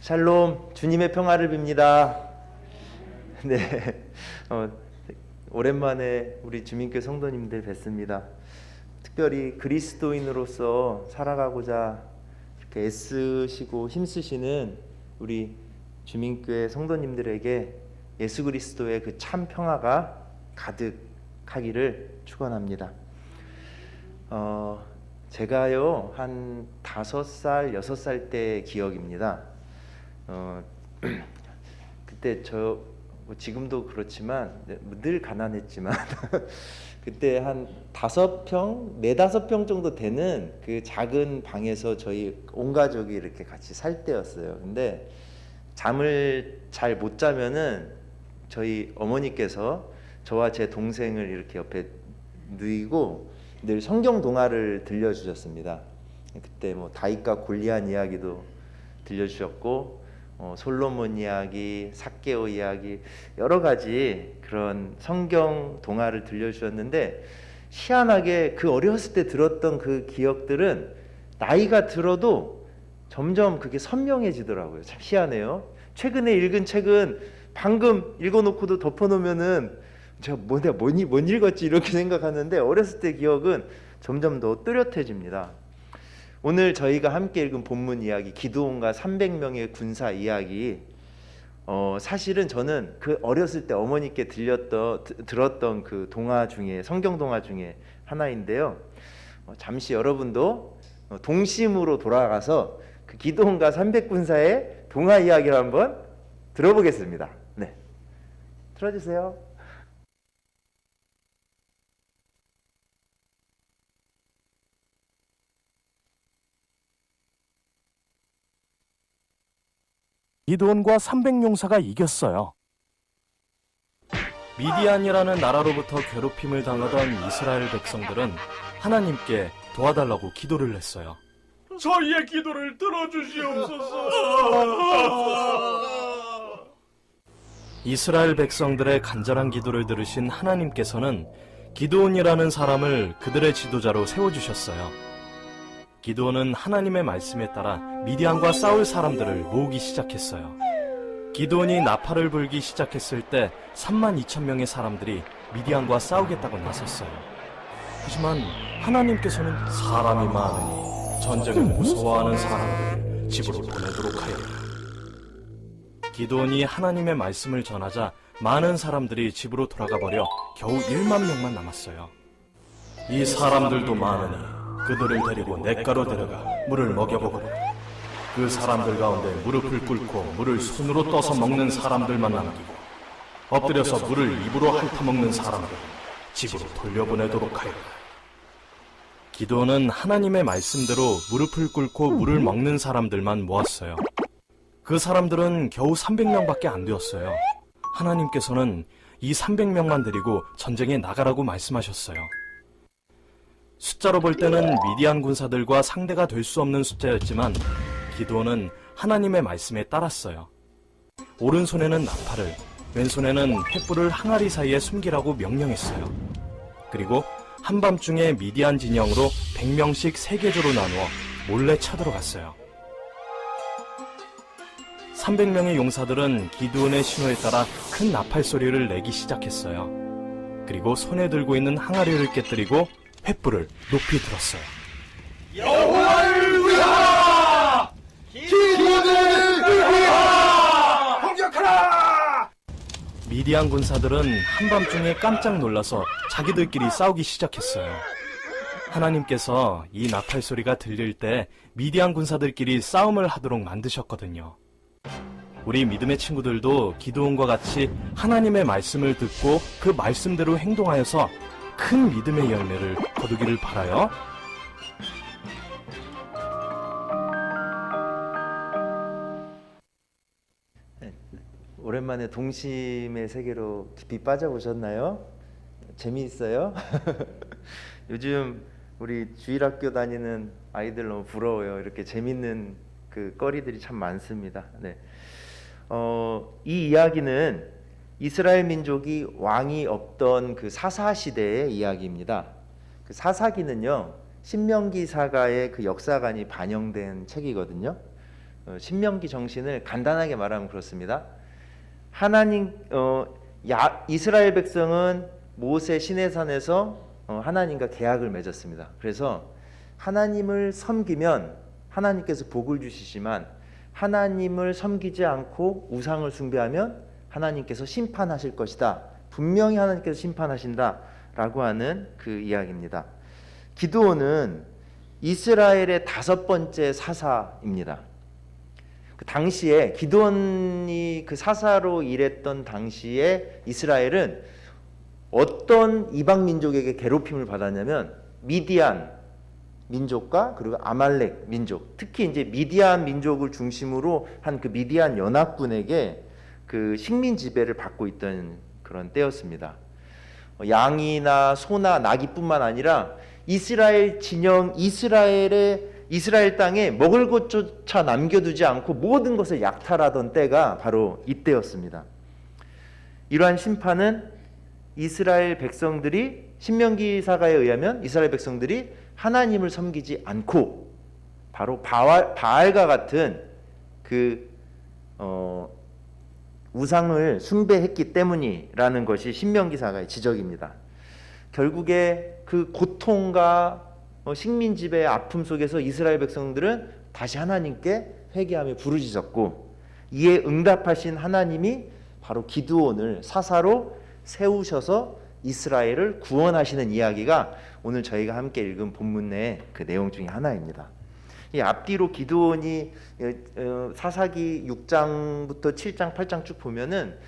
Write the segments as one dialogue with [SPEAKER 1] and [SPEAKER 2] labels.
[SPEAKER 1] 샬롬, 주님의 평화를 빕니다. 네, 오랜만에 우리 주민교회 성도님들 뵙습니다. 특별히 그리스도인으로서 살아가고자 이렇게 애쓰시고 힘쓰시는 우리 주민교회 성도님들에게 예수 그리스도의 그 참 평화가 가득하기를 축원합니다. 제가요 한 5살, 6살 때 기억입니다. 그때 뭐 지금도 그렇지만 늘 가난했지만 그때 한 5평, 4-5평 정도 되는 그 작은 방에서 저희 온 가족이 이렇게 같이 살 때였어요. 근데 잠을 잘 못 자면은 저희 어머니께서 저와 제 동생을 이렇게 옆에 누이고 늘 성경 동화를 들려주셨습니다. 그때 뭐 다윗과 골리앗 이야기도 들려주셨고 솔로몬 이야기, 삭개오 이야기 여러 가지 그런 성경 동화를 들려주셨는데 희한하게 그 어렸을 때 들었던 그 기억들은 나이가 들어도 점점 그게 선명해지더라고요. 참 희한해요. 최근에 읽은 책은 방금 읽어놓고도 덮어놓으면은 제가 뭔 읽었지 이렇게 생각하는데 어렸을 때 기억은 점점 더 뚜렷해집니다. 오늘 저희가 함께 읽은 본문 이야기 기드온과 300명의 군사 이야기 사실은 저는 그 어렸을 때 어머니께 들었던 그 동화 중에 성경 동화 중에 하나인데요. 잠시 여러분도 동심으로 돌아가서 그 기드온과 300군사의 동화 이야기를 한번 들어보겠습니다. 네, 틀어주세요.
[SPEAKER 2] 기드온과 300용사가 이겼어요. 미디안이라는 나라로부터 괴롭힘을 당하던 이스라엘 백성들은 하나님께 도와달라고 기도를 했어요.
[SPEAKER 3] 저희의 기도를 들어주시옵소서.
[SPEAKER 2] 이스라엘 백성들의 간절한 기도를 들으신 하나님께서는 기드온이라는 사람을 그들의 지도자로 세워주셨어요. 기드온은 하나님의 말씀에 따라 미디안과 싸울 사람들을 모으기 시작했어요. 기드온이 나팔을 불기 시작했을 때 32,000명의 사람들이 미디안과 싸우겠다고 나섰어요. 하지만 하나님께서는 사람이 많으니 전쟁을 무서워하는 사람들을 집으로 보내도록 하여라. 기드온이 하나님의 말씀을 전하자 많은 사람들이 집으로 돌아가 버려 겨우 1만 명만 남았어요. 이 사람들도 많으니 그들을 데리고 냇가로 데려가 물을 먹여보거라. 그 사람들 가운데 무릎을 꿇고 물을 손으로 떠서 먹는 사람들만 남기고 엎드려서 물을 입으로 핥아먹는 사람들 집으로 돌려보내도록 하여라. 기드온은 하나님의 말씀대로 무릎을 꿇고 물을 먹는 사람들만 모았어요. 그 사람들은 겨우 300명밖에 안 되었어요. 하나님께서는 이 300명만 데리고 전쟁에 나가라고 말씀하셨어요. 숫자로 볼 때는 미디안 군사들과 상대가 될 수 없는 숫자였지만 기드온은 하나님의 말씀에 따랐어요. 오른손에는 나팔을, 왼손에는 횃불을 항아리 사이에 숨기라고 명령했어요. 그리고 한밤중에 미디안 진영으로 100명씩 3계조로 나누어 몰래 쳐들어갔어요. 300명의 용사들은 기드온의 신호에 따라 큰 나팔 소리를 내기 시작했어요. 그리고 손에 들고 있는 항아리를 깨뜨리고 횃불을 높이 들었어요.
[SPEAKER 3] 여호와를 위하라! 기드온을 위하라! 공격하라!
[SPEAKER 2] 미디안 군사들은 한밤중에 깜짝 놀라서 자기들끼리 싸우기 시작했어요. 하나님께서 이 나팔 소리가 들릴 때 미디안 군사들끼리 싸움을 하도록 만드셨거든요. 우리 믿음의 친구들도 기드온과 같이 하나님의 말씀을 듣고 그 말씀대로 행동하여서 큰 믿음의 열매를 거두기를 바라요.
[SPEAKER 1] 오랜만에 동심의 세계로 깊이 빠져보셨나요? 재미있어요? 요즘 우리 주일학교 다니는 아이들 너무 부러워요. 이렇게 재밌는 그 거리들이 참 많습니다. 네. 이 이야기는 이스라엘 민족이 왕이 없던 그 사사 시대의 이야기입니다. 그 사사기는요, 신명기 사가의 그 역사관이 반영된 책이거든요. 신명기 정신을 간단하게 말하면 그렇습니다. 하나님 이스라엘 백성은 모세 시내산에서 하나님과 계약을 맺었습니다. 그래서 하나님을 섬기면 하나님께서 복을 주시지만 하나님을 섬기지 않고 우상을 숭배하면 하나님께서 심판하실 것이다. 분명히 하나님께서 심판하신다라고 하는 그 이야기입니다. 기드온은 이스라엘의 5번째 사사입니다. 그 당시에 기드온이 그 사사로 일했던 당시에 이스라엘은 어떤 이방 민족에게 괴롭힘을 받았냐면 미디안 민족과 그리고 아말렉 민족, 특히 이제 미디안 민족을 중심으로 한 그 미디안 연합군에게 그 식민 지배를 받고 있던 그런 때였습니다. 양이나 소나 나귀뿐만 아니라 이스라엘 진영, 이스라엘 땅에 먹을 것조차 남겨두지 않고 모든 것을 약탈하던 때가 바로 이때였습니다. 이러한 심판은 이스라엘 백성들이 신명기사가에 의하면 이스라엘 백성들이 하나님을 섬기지 않고 바로 바알과 같은 그 우상을 숭배했기 때문이라는 것이 신명기사가의 지적입니다. 결국에 그 고통과 식민 지배의 아픔 속에서 이스라엘 백성들은 다시 하나님께 회개하며 부르짖었고, 이에 응답하신 하나님이 바로 기드온을 사사로 세우셔서 이스라엘을 구원하시는 이야기가 오늘 저희가 함께 읽은 본문 내 그 내용 중에 하나입니다. 이 앞뒤로 기드온이 사사기 6장부터 7장, 8장 쭉 보면은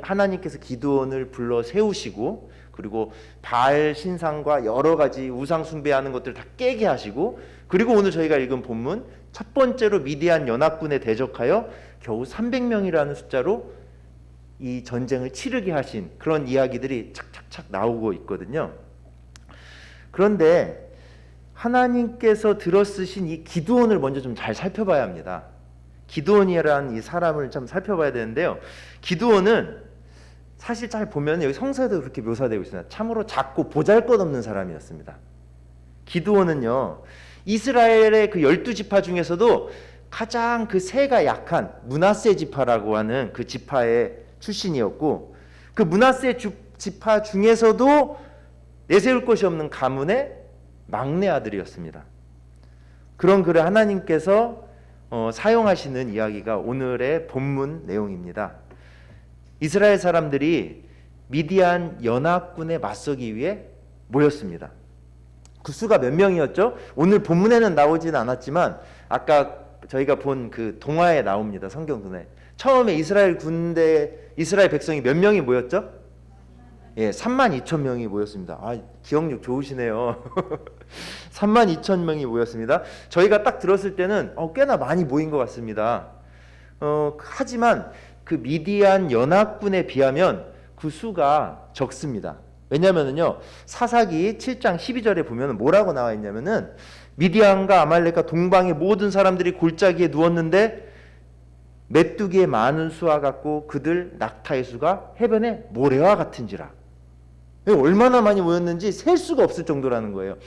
[SPEAKER 1] 하나님께서 기드온을 불러 세우시고, 그리고 바알 신상과 여러 가지 우상 숭배하는 것들을 다 깨게 하시고, 그리고 오늘 저희가 읽은 본문 첫 번째로 미디안 연합군에 대적하여 겨우 300명이라는 숫자로 이 전쟁을 치르게 하신 그런 이야기들이 착착착 나오고 있거든요. 그런데 하나님께서 들어쓰신 이 기드온을 먼저 좀 잘 살펴봐야 합니다. 기드온이라는 이 사람을 좀 살펴봐야 되는데요. 기드온은 사실 잘 보면 여기 성서에도 그렇게 묘사되고 있습니다. 참으로 작고 보잘것없는 사람이었습니다. 기드온은요, 이스라엘의 그 12지파 중에서도 가장 그 세가 약한 므낫세 지파라고 하는 그 지파의 출신이었고, 그 므낫세 지파 중에서도 내세울 것이 없는 가문의 막내 아들이었습니다. 그런 그를 하나님께서 사용하시는 이야기가 오늘의 본문 내용입니다. 이스라엘 사람들이 미디안 연합군에 맞서기 위해 모였습니다. 그 수가 몇 명이었죠? 오늘 본문에는 나오진 않았지만 아까 저희가 본 그 동화에 나옵니다. 성경 동화에. 처음에 이스라엘 백성이 몇 명이 모였죠? 예, 32,000명이 모였습니다. 아, 기억력 좋으시네요. 32,000명이 모였습니다. 저희가 딱 들었을 때는 꽤나 많이 모인 것 같습니다. 하지만 그 미디안 연합군에 비하면 그 수가 적습니다. 왜냐면은요, 사사기 7장 12절에 보면 뭐라고 나와 있냐면은 미디안과 아말렉과 동방의 모든 사람들이 골짜기에 누웠는데 메뚜기의 많은 수와 같고 그들 낙타의 수가 해변의 모래와 같은지라. 얼마나 많이 모였는지 셀 수가 없을 정도라는 거예요.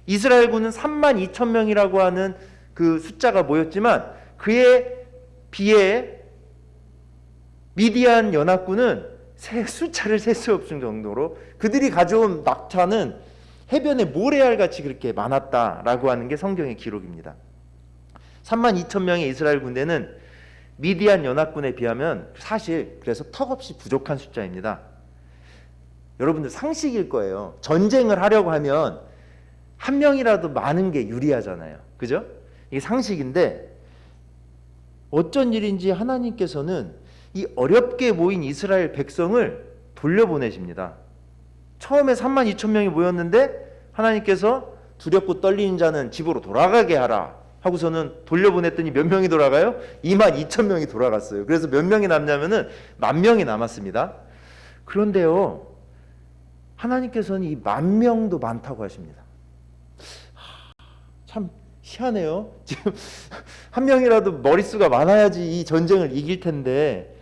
[SPEAKER 1] 이스라엘군은 32,000명이라고 하는 그 숫자가 모였지만 그에 비해 미디안 연합군은 숫자를 셀 수 없을 정도로 그들이 가져온 낙타는 해변의 모래알같이 그렇게 많았다라고 하는 게 성경의 기록입니다. 32,000명의 이스라엘 군대는 미디안 연합군에 비하면 사실 그래서 턱없이 부족한 숫자입니다. 여러분들 상식일 거예요. 전쟁을 하려고 하면 한 명이라도 많은 게 유리하잖아요. 그죠? 이게 상식인데 어쩐 일인지 하나님께서는 이 어렵게 모인 이스라엘 백성을 돌려보내십니다. 처음에 32,000명이 모였는데 하나님께서 두렵고 떨리는 자는 집으로 돌아가게 하라 하고서는 돌려보냈더니 몇 명이 돌아가요? 22,000명이 돌아갔어요. 그래서 몇 명이 남냐면은 10,000명이 남았습니다. 그런데요, 하나님께서는 이 10,000명도 많다고 하십니다. 참 희한해요. 지금 한 명이라도 머릿수가 많아야지 이 전쟁을 이길 텐데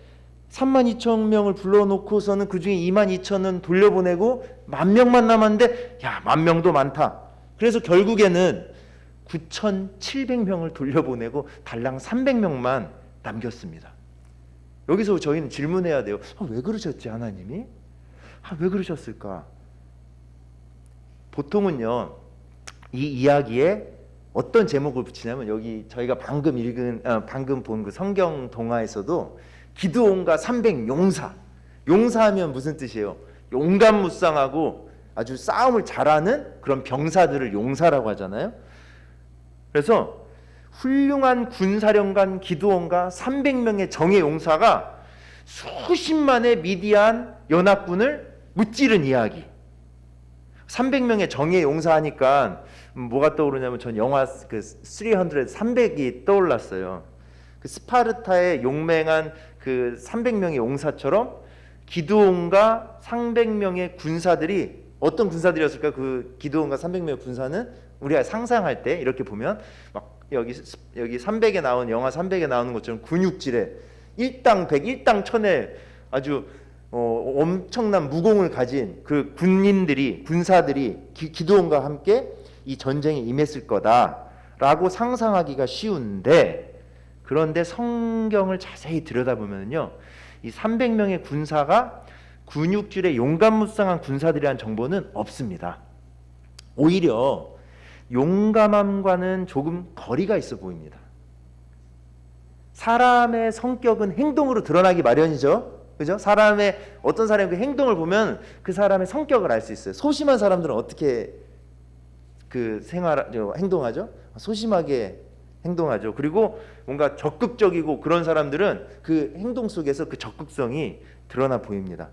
[SPEAKER 1] 32,000명을 불러놓고서는 그 중에 22,000은 돌려보내고 10,000명만 남았는데 10,000명도 많다. 그래서 결국에는 9,700명을 돌려보내고 달랑 300명만 남겼습니다. 여기서 저희는 질문해야 돼요. 왜 그러셨지 하나님이? 왜 그러셨을까? 보통은요 이 이야기에 어떤 제목을 붙이냐면 여기 저희가 방금 본 그 성경 동화에서도 기드온과 300 용사하면 무슨 뜻이에요? 용감무쌍하고 아주 싸움을 잘하는 그런 병사들을 용사라고 하잖아요. 그래서 훌륭한 군사령관 기드온과 300명의 정예 용사가 수십만의 미디안 연합군을 무찌른 이야기. 300명의 정예 용사하니까 뭐가 떠오르냐면 전 영화 그 300이 떠올랐어요. 그 스파르타의 용맹한 그 300명의 용사처럼 기드온과 300명의 군사들이 어떤 군사들이었을까? 그 기드온과 300명의 군사는 우리가 상상할 때 이렇게 보면 막 여기 300에 나온 영화 300에 나오는 것처럼 근육질에 일당 100, 일당 1000의 아주 엄청난 무공을 가진 그 군사들이 기드온과 함께 이 전쟁에 임했을 거다라고 상상하기가 쉬운데, 그런데 성경을 자세히 들여다보면요, 이 300명의 군사가 근육질의 용감무쌍한 군사들이라는 정보는 없습니다. 오히려 용감함과는 조금 거리가 있어 보입니다. 사람의 성격은 행동으로 드러나기 마련이죠. 그죠? 어떤 사람의 그 행동을 보면 그 사람의 성격을 알 수 있어요. 소심한 사람들은 어떻게 행동하죠? 소심하게 행동하죠. 그리고 뭔가 적극적이고 그런 사람들은 그 행동 속에서 그 적극성이 드러나 보입니다.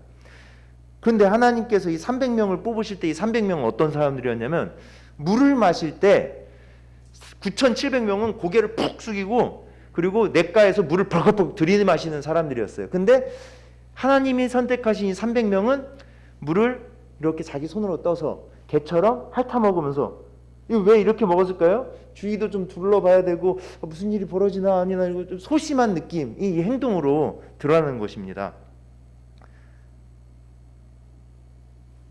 [SPEAKER 1] 그런데 하나님께서 이 300명을 뽑으실 때 이 300명은 어떤 사람들이었냐면, 물을 마실 때 9,700명은 고개를 푹 숙이고 그리고 냇가에서 물을 벌컥벌컥 들이마시는 사람들이었어요. 근데 하나님이 선택하신 이 300명은 물을 이렇게 자기 손으로 떠서 개처럼 핥아먹으면서, 이거 왜 이렇게 먹었을까요? 주위도 좀 둘러봐야 되고 무슨 일이 벌어지나 아니나, 이거 좀 소심한 느낌, 이 행동으로 드러나는 것입니다.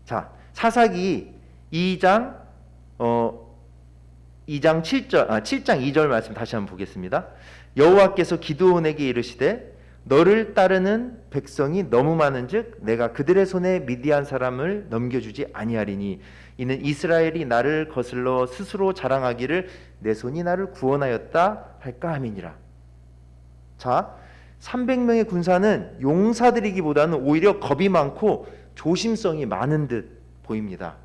[SPEAKER 1] 자, 사사기 2장 7장 2절 말씀 다시 한번 보겠습니다. 여호와께서 기드온에게 이르시되 너를 따르는 백성이 너무 많은즉 내가 그들의 손에 미디안 사람을 넘겨주지 아니하리니 이는 이스라엘이 나를 거슬러 스스로 자랑하기를 내 손이 나를 구원하였다 할까 함이니라. 자, 300명의 군사는 용사들이기보다는 오히려 겁이 많고 조심성이 많은 듯 보입니다.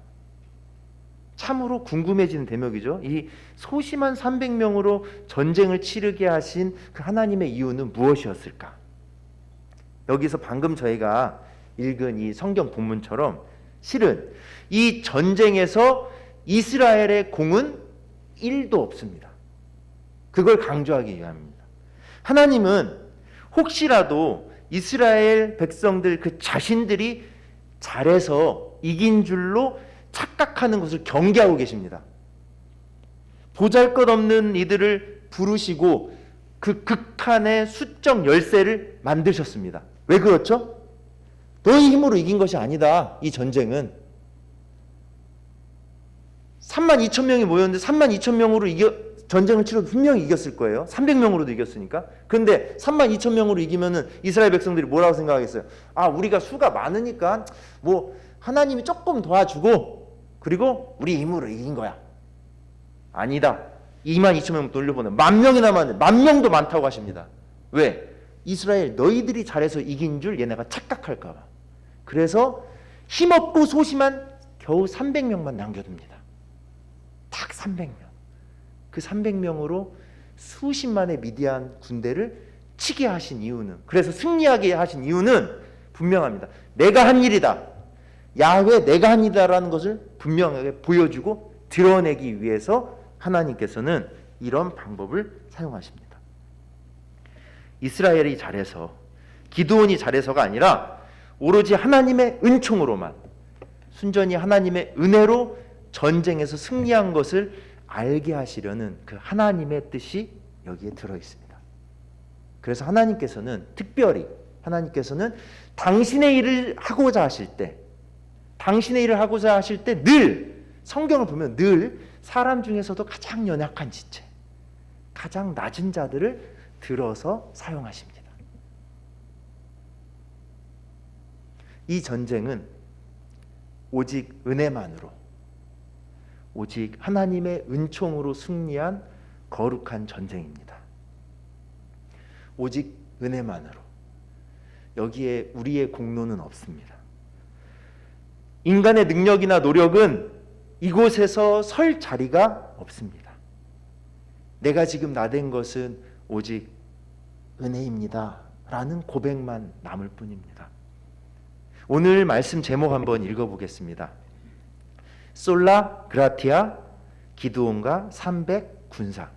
[SPEAKER 1] 참으로 궁금해지는 대목이죠. 이 소심한 300명으로 전쟁을 치르게 하신 그 하나님의 이유는 무엇이었을까? 여기서 방금 저희가 읽은 이 성경 본문처럼 실은 이 전쟁에서 이스라엘의 공은 1도 없습니다. 그걸 강조하기 위함입니다. 하나님은 혹시라도 이스라엘 백성들 그 자신들이 잘해서 이긴 줄로 착각하는 것을 경계하고 계십니다. 보잘것없는 이들을 부르시고 그 극한의 수적 열세를 만드셨습니다. 왜 그렇죠? 너희 힘으로 이긴 것이 아니다. 이 전쟁은 32,000명이 모였는데 32,000명으로 전쟁을 치러도 분명히 이겼을 거예요. 300명으로도 이겼으니까. 그런데 32,000명으로 이기면은 이스라엘 백성들이 뭐라고 생각하겠어요? 우리가 수가 많으니까 뭐 하나님이 조금 도와주고 그리고 우리 힘으로 이긴 거야. 아니다. 22,000명 돌려보내 10,000명이 남았는데 10,000명도 많다고 하십니다. 왜? 이스라엘 너희들이 잘해서 이긴 줄 얘네가 착각할까 봐. 그래서 힘없고 소심한 겨우 300명만 남겨둡니다. 딱 300명. 그 300명으로 수십만의 미디안 군대를 치게 하신 이유는, 그래서 승리하게 하신 이유는 분명합니다. 내가 한 일이다. 야훼 내가 한 일이다라는 것을 분명하게 보여주고 드러내기 위해서 하나님께서는 이런 방법을 사용하십니다. 이스라엘이 잘해서, 기드온이 잘해서가 아니라 오로지 하나님의 은총으로만, 순전히 하나님의 은혜로 전쟁에서 승리한 것을 알게 하시려는 그 하나님의 뜻이 여기에 들어 있습니다. 그래서 하나님께서는 특별히 당신의 일을 하고자 하실 때 늘 성경을 보면 늘 사람 중에서도 가장 연약한 지체, 가장 낮은 자들을 들어서 사용하십니다. 이 전쟁은 오직 은혜만으로, 오직 하나님의 은총으로 승리한 거룩한 전쟁입니다. 오직 은혜만으로. 여기에 우리의 공로는 없습니다. 인간의 능력이나 노력은 이곳에서 설 자리가 없습니다. 내가 지금 나된 것은 오직 은혜입니다 라는 고백만 남을 뿐입니다. 오늘 말씀 제목 한번 읽어보겠습니다. 솔라 그라티아 기드온과 300 군사.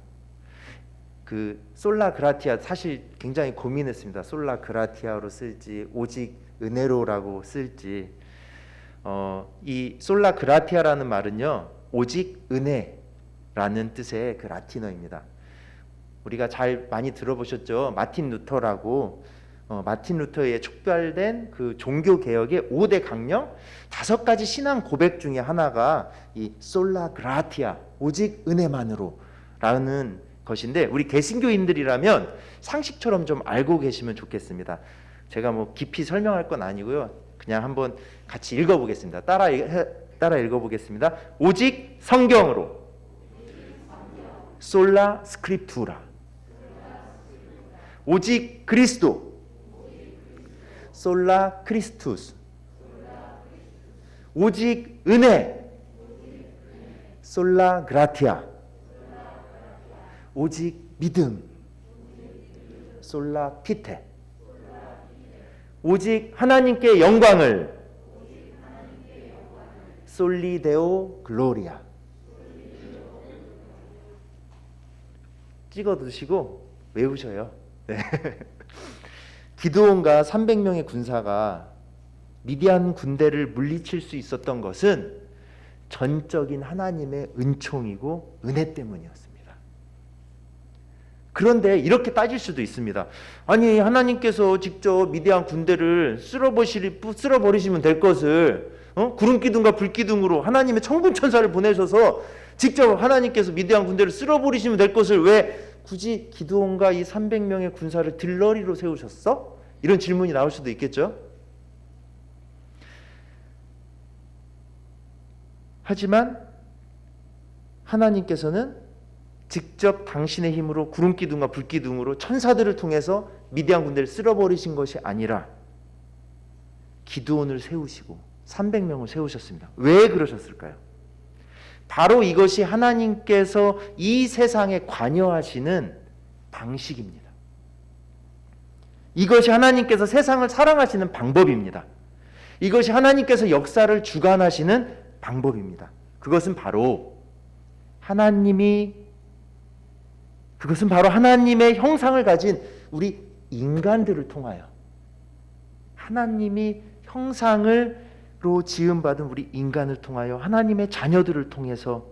[SPEAKER 1] 그 솔라 그라티아 사실 굉장히 고민했습니다. 솔라 그라티아로 쓸지 오직 은혜로라고 쓸지. 이 솔라 그라티아라는 말은요, 오직 은혜라는 뜻의 그 라틴어입니다. 우리가 잘 많이 들어보셨죠? 마틴 루터라고. 마틴 루터에 촉발된 그 종교 개혁의 5대 강령 5가지 신앙 고백 중에 하나가 이 솔라 그라티아, 오직 은혜만으로라는 것인데, 우리 개신교인들이라면 상식처럼 좀 알고 계시면 좋겠습니다. 제가 뭐 깊이 설명할 건 아니고요. 그냥 한번 같이 읽어보겠습니다. 따라 읽어보겠습니다. 오직 성경으로, 솔라 스크립투라, 오직 그리스도, 솔라 크리스투스, 오직 은혜, 솔라 그라티아, 오직 믿음, 솔라 피테, 오직 하나님께 영광을, 솔리데오 글로리아. 찍어두시고 외우셔요. 네. 기드온과 300명의 군사가 미디안 군대를 물리칠 수 있었던 것은 전적인 하나님의 은총이고 은혜 때문이었습니다. 그런데 이렇게 따질 수도 있습니다. 아니, 하나님께서 직접 미디안 군대를 쓸어버리시면 될 것을 구름기둥과 불기둥으로 하나님의 천군천사를 보내셔서 직접 하나님께서 미디안 군대를 쓸어버리시면 될 것을 왜 굳이 기드온과 이 300명의 군사를 들러리로 세우셨어? 이런 질문이 나올 수도 있겠죠. 하지만 하나님께서는 직접 당신의 힘으로 구름기둥과 불기둥으로 천사들을 통해서 미디안 군대를 쓸어버리신 것이 아니라 기드온을 세우시고 300명을 세우셨습니다. 왜 그러셨을까요? 바로 이것이 하나님께서 이 세상에 관여하시는 방식입니다. 이것이 하나님께서 세상을 사랑하시는 방법입니다. 이것이 하나님께서 역사를 주관하시는 방법입니다. 그것은 바로 하나님의 형상을 가진 우리 인간들을 통하여, 하나님이 형상으로 지음받은 우리 인간을 통하여, 하나님의 자녀들을 통해서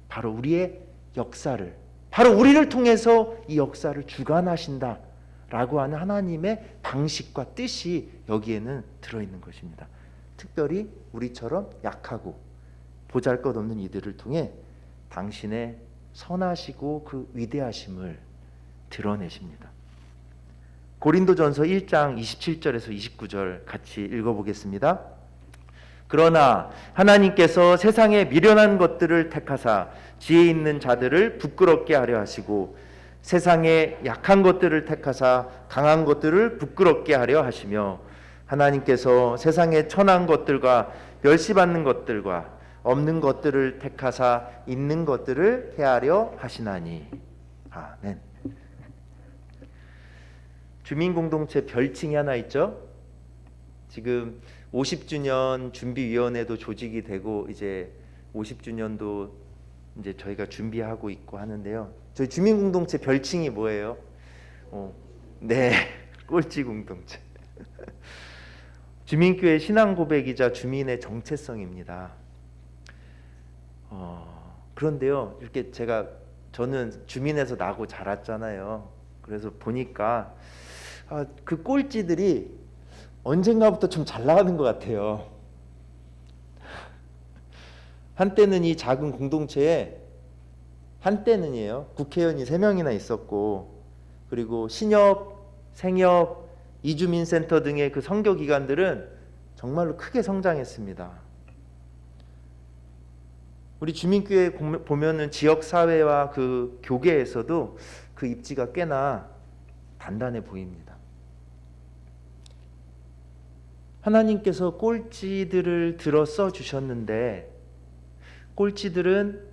[SPEAKER 1] 바로 우리의 역사를, 바로 우리를 통해서 이 역사를 주관하신다라고 하는 하나님의 방식과 뜻이 여기에는 들어있는 것입니다. 특별히 우리처럼 약하고 보잘것없는 이들을 통해 당신의 선하시고 그 위대하심을 드러내십니다. 고린도전서 1장 27절에서 29절 같이 읽어보겠습니다. 그러나 하나님께서 세상에 미련한 것들을 택하사 지혜 있는 자들을 부끄럽게 하려 하시고, 세상에 약한 것들을 택하사 강한 것들을 부끄럽게 하려 하시며, 하나님께서 세상에 천한 것들과 멸시받는 것들과 없는 것들을 택하사 있는 것들을 해하려 하시나니. 아멘. 주민공동체 별칭이 하나 있죠. 지금 50주년 준비위원회도 조직이 되고 이제 50주년도 이제 저희가 준비하고 있고 하는데요. 저희 주민공동체 별칭이 뭐예요? 네, 꼴찌공동체. 주민교회 신앙고백이자 주민의 정체성입니다. 그런데요, 이렇게 저는 주민에서 나고 자랐잖아요. 그래서 보니까 그 꼴찌들이 언젠가부터 좀 잘 나가는 것 같아요. 한때는 이 작은 공동체에 한때는요 국회의원이 3명이나 있었고, 그리고 신협, 생협, 이주민센터 등의 그 선교 기관들은 정말로 크게 성장했습니다. 우리 주민교회 보면은 지역 사회와 그 교계에서도 그 입지가 꽤나 단단해 보입니다. 하나님께서 꼴찌들을 들어 써 주셨는데, 꼴찌들은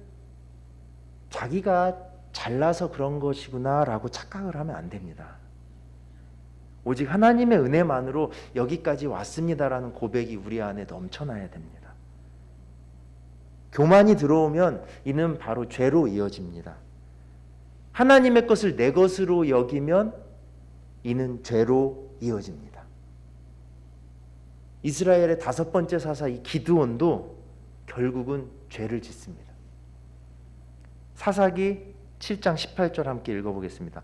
[SPEAKER 1] 자기가 잘나서 그런 것이구나라고 착각을 하면 안 됩니다. 오직 하나님의 은혜만으로 여기까지 왔습니다라는 고백이 우리 안에 넘쳐나야 됩니다. 교만이 들어오면 이는 바로 죄로 이어집니다. 하나님의 것을 내 것으로 여기면 이는 죄로 이어집니다. 이스라엘의 5번째 사사 이 기드온도 결국은 죄를 짓습니다. 사사기 7장 18절 함께 읽어보겠습니다.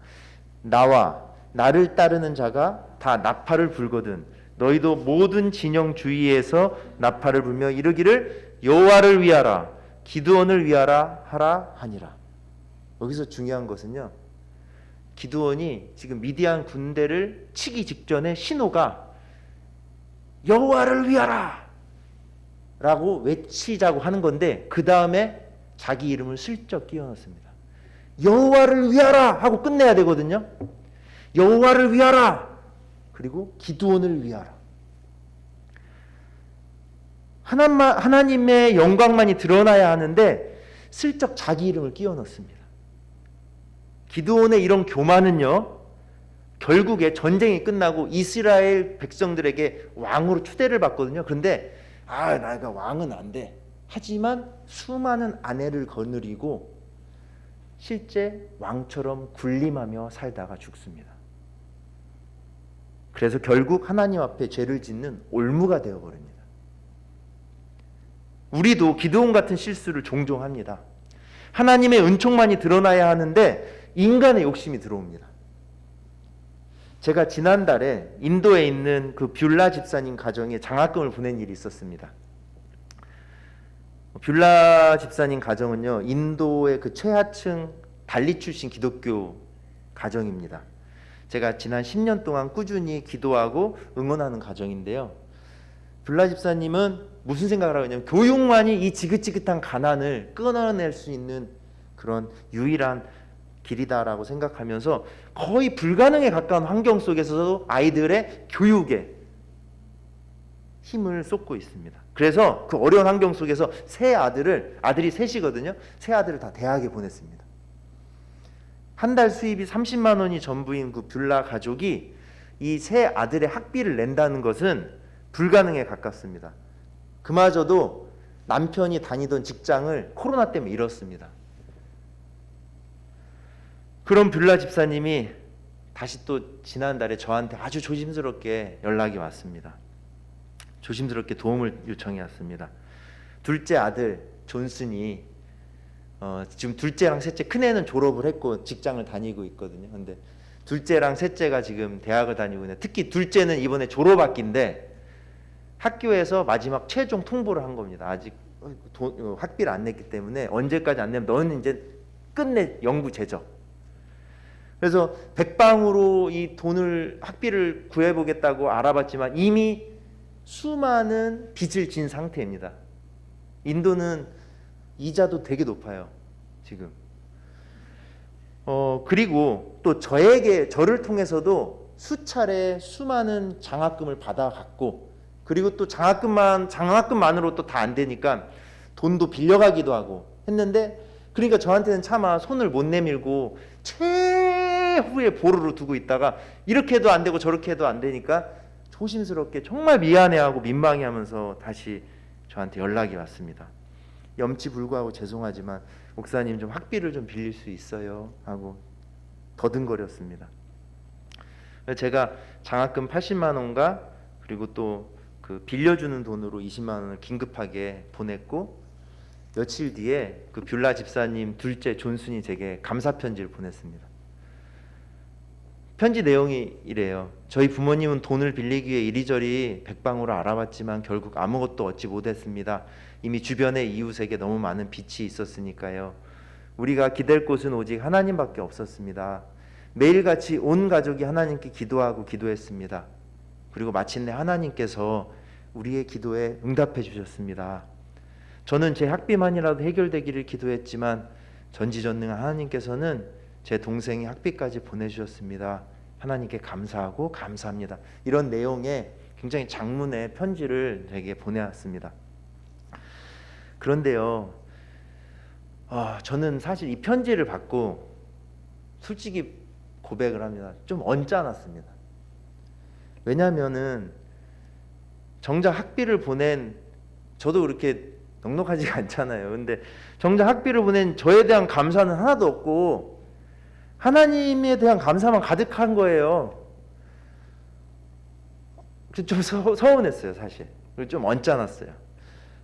[SPEAKER 1] 나와 나를 따르는 자가 다 나팔을 불거든 너희도 모든 진영 주위에서 나팔을 불며 이르기를 여호와를 위하라 기드온을 위하라 하라 하니라. 여기서 중요한 것은요, 기드온이 지금 미디안 군대를 치기 직전에 신호가 여호와를 위하라 라고 외치자고 하는 건데, 그 다음에 자기 이름을 슬쩍 끼워 넣습니다. 여호와를 위하라 하고 끝내야 되거든요. 여호와를 위하라, 그리고 기드온을 위하라. 하나님의 영광만이 드러나야 하는데 슬쩍 자기 이름을 끼워 넣습니다. 기드온의 이런 교만은요, 결국에 전쟁이 끝나고 이스라엘 백성들에게 왕으로 추대를 받거든요. 그런데 내가 왕은 안 돼. 하지만 수많은 아내를 거느리고 실제 왕처럼 군림하며 살다가 죽습니다. 그래서 결국 하나님 앞에 죄를 짓는 올무가 되어버립니다. 우리도 기드온 같은 실수를 종종 합니다. 하나님의 은총만이 드러나야 하는데 인간의 욕심이 들어옵니다. 제가 지난달에 인도에 있는 그 뷰라 집사님 가정에 장학금을 보낸 일이 있었습니다. 뷰라 집사님 가정은요, 인도의 그 최하층 발리 출신 기독교 가정입니다. 제가 지난 10년 동안 꾸준히 기도하고 응원하는 가정인데요, 뷰라 집사님은 무슨 생각을 하냐면 교육만이 이 지긋지긋한 가난을 끊어낼 수 있는 그런 유일한 길이다라고 생각하면서 거의 불가능에 가까운 환경 속에서도 아이들의 교육에 힘을 쏟고 있습니다. 그래서 그 어려운 환경 속에서 아들이 셋이거든요. 세 아들을 다 대학에 보냈습니다. 한 달 수입이 30만 원이 전부인 그 뷰라 가족이 이 세 아들의 학비를 낸다는 것은 불가능에 가깝습니다. 그마저도 남편이 다니던 직장을 코로나 때문에 잃었습니다. 그런 뷰라 집사님이 다시 또 지난달에 저한테 아주 조심스럽게 연락이 왔습니다. 조심스럽게 도움을 요청해 왔습니다. 둘째 아들 존슨이 지금 둘째랑 셋째, 큰애는 졸업을 했고 직장을 다니고 있거든요. 근데 둘째랑 셋째가 지금 대학을 다니고 있는데, 특히 둘째는 이번에 졸업학기인데 학교에서 마지막 최종 통보를 한 겁니다. 아직 학비를 안 냈기 때문에 언제까지 안 내면 너는 이제 끝내 영구 제적. 그래서 백방으로 이 돈을 학비를 구해보겠다고 알아봤지만 이미 수많은 빚을 진 상태입니다. 인도는 이자도 되게 높아요, 지금. 그리고 또 저를 통해서도 수차례 수많은 장학금을 받아갔고, 그리고 또 장학금만으로 또 다 안 되니까 돈도 빌려가기도 하고 했는데, 그러니까 저한테는 차마 손을 못 내밀고 최후의 보루로 두고 있다가 이렇게 해도 안 되고 저렇게 해도 안 되니까 조심스럽게 정말 미안해하고 민망해하면서 다시 저한테 연락이 왔습니다. 염치불구하고 죄송하지만 목사님 좀 학비를 좀 빌릴 수 있어요 하고 더듬거렸습니다. 제가 장학금 80만 원과 그리고 또 그 빌려주는 돈으로 20만 원을 긴급하게 보냈고, 며칠 뒤에 그 뷰라 집사님 둘째 존슨이 제게 감사 편지를 보냈습니다. 편지 내용이 이래요. 저희 부모님은 돈을 빌리기 위해 이리저리 백방으로 알아봤지만 결국 아무것도 얻지 못했습니다. 이미 주변의 이웃에게 너무 많은 빚이 있었으니까요. 우리가 기댈 곳은 오직 하나님밖에 없었습니다. 매일같이 온 가족이 하나님께 기도하고 기도했습니다. 그리고 마침내 하나님께서 우리의 기도에 응답해 주셨습니다. 저는 제 학비만이라도 해결되기를 기도했지만 전지전능한 하나님께서는 제 동생의 학비까지 보내주셨습니다. 하나님께 감사하고 감사합니다. 이런 내용의 굉장히 장문의 편지를 제게 보내왔습니다. 그런데요, 저는 사실 이 편지를 받고 솔직히 고백을 합니다. 좀 언짢았습니다. 왜냐하면은 정작 학비를 보낸, 저도 그렇게 넉넉하지가 않잖아요. 근데 정작 학비를 보낸 저에 대한 감사는 하나도 없고 하나님에 대한 감사만 가득한 거예요. 좀 서운했어요, 사실. 그리고 좀 언짢았어요.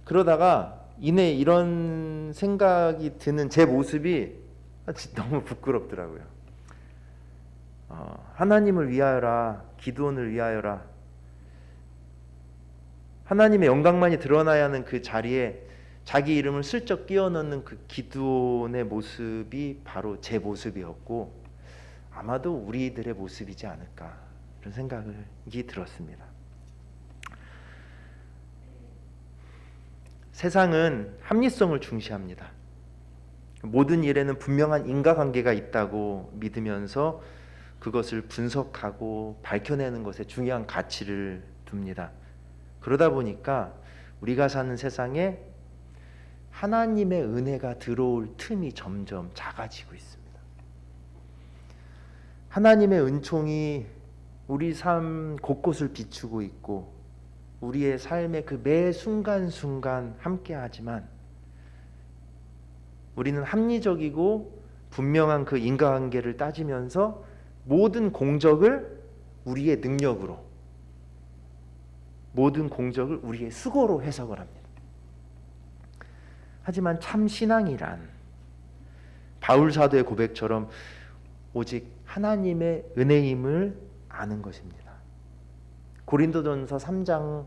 [SPEAKER 1] 그러다가 이내 이런 생각이 드는 제 모습이 너무 부끄럽더라고요. 하나님을 위하여라, 기드온을 위하여라. 하나님의 영광만이 드러나야 하는 그 자리에 자기 이름을 슬쩍 끼워 넣는 그 기드온의 모습이 바로 제 모습이었고 아마도 우리들의 모습이지 않을까, 이런 생각이 들었습니다. 세상은 합리성을 중시합니다. 모든 일에는 분명한 인과관계가 있다고 믿으면서 그것을 분석하고 밝혀내는 것에 중요한 가치를 둡니다. 그러다 보니까 우리가 사는 세상에 하나님의 은혜가 들어올 틈이 점점 작아지고 있습니다. 하나님의 은총이 우리 삶 곳곳을 비추고 있고 우리의 삶의 그 매 순간순간 함께하지만 우리는 합리적이고 분명한 그 인과관계를 따지면서 모든 공적을 우리의 능력으로, 모든 공적을 우리의 수고로 해석을 합니다. 하지만 참 신앙이란 바울 사도의 고백처럼 오직 하나님의 은혜임을 아는 것입니다. 고린도전서 3장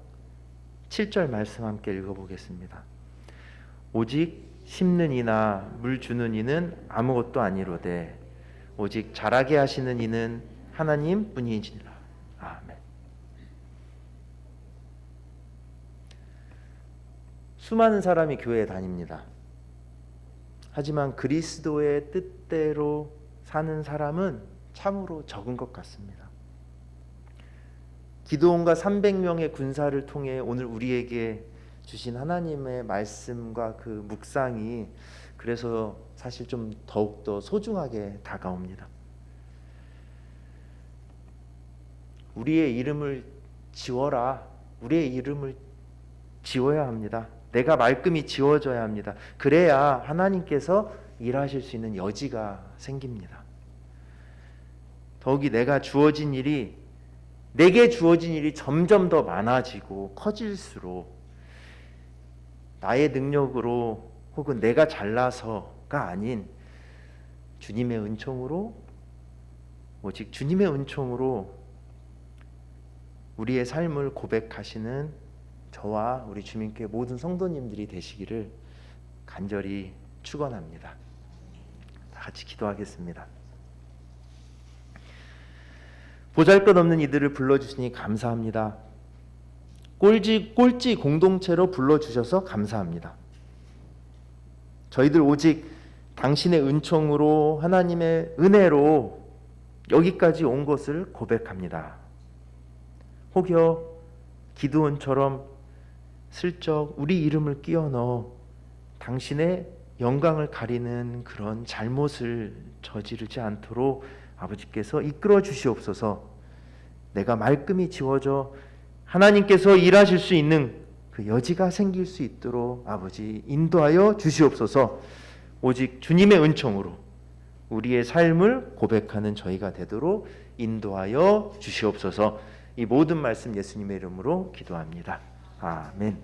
[SPEAKER 1] 7절 말씀 함께 읽어보겠습니다. 오직 심는 이나 물 주는 이는 아무것도 아니로되 오직 자라게 하시는 이는 하나님 뿐이니라. 아멘. 수많은 사람이 교회에 다닙니다. 하지만 그리스도의 뜻대로 사는 사람은 참으로 적은 것 같습니다. 기드온과 300명의 군사를 통해 오늘 우리에게 주신 하나님의 말씀과 그 묵상이 그래서 사실 좀 더욱더 소중하게 다가옵니다. 우리의 이름을 지워라. 우리의 이름을 지워야 합니다. 내가 말끔히 지워져야 합니다. 그래야 하나님께서 일하실 수 있는 여지가 생깁니다. 더욱이 내게 주어진 일이 점점 더 많아지고 커질수록 나의 능력으로 혹은 내가 잘나서가 아닌 주님의 은총으로, 오직 주님의 은총으로 우리의 삶을 고백하시는 저와 우리 주민교회 모든 성도님들이 되시기를 간절히 축원합니다. 다 같이 기도하겠습니다. 보잘것없는 이들을 불러주시니 감사합니다. 꼴찌 공동체로 불러주셔서 감사합니다. 저희들 오직 당신의 은총으로, 하나님의 은혜로 여기까지 온 것을 고백합니다. 혹여 기드온처럼 슬쩍 우리 이름을 끼워 넣어 당신의 영광을 가리는 그런 잘못을 저지르지 않도록 아버지께서 이끌어 주시옵소서. 내가 말끔히 지워져 하나님께서 일하실 수 있는 그 여지가 생길 수 있도록 아버지 인도하여 주시옵소서. 오직 주님의 은총으로 우리의 삶을 고백하는 저희가 되도록 인도하여 주시옵소서. 이 모든 말씀 예수님의 이름으로 기도합니다. 아멘.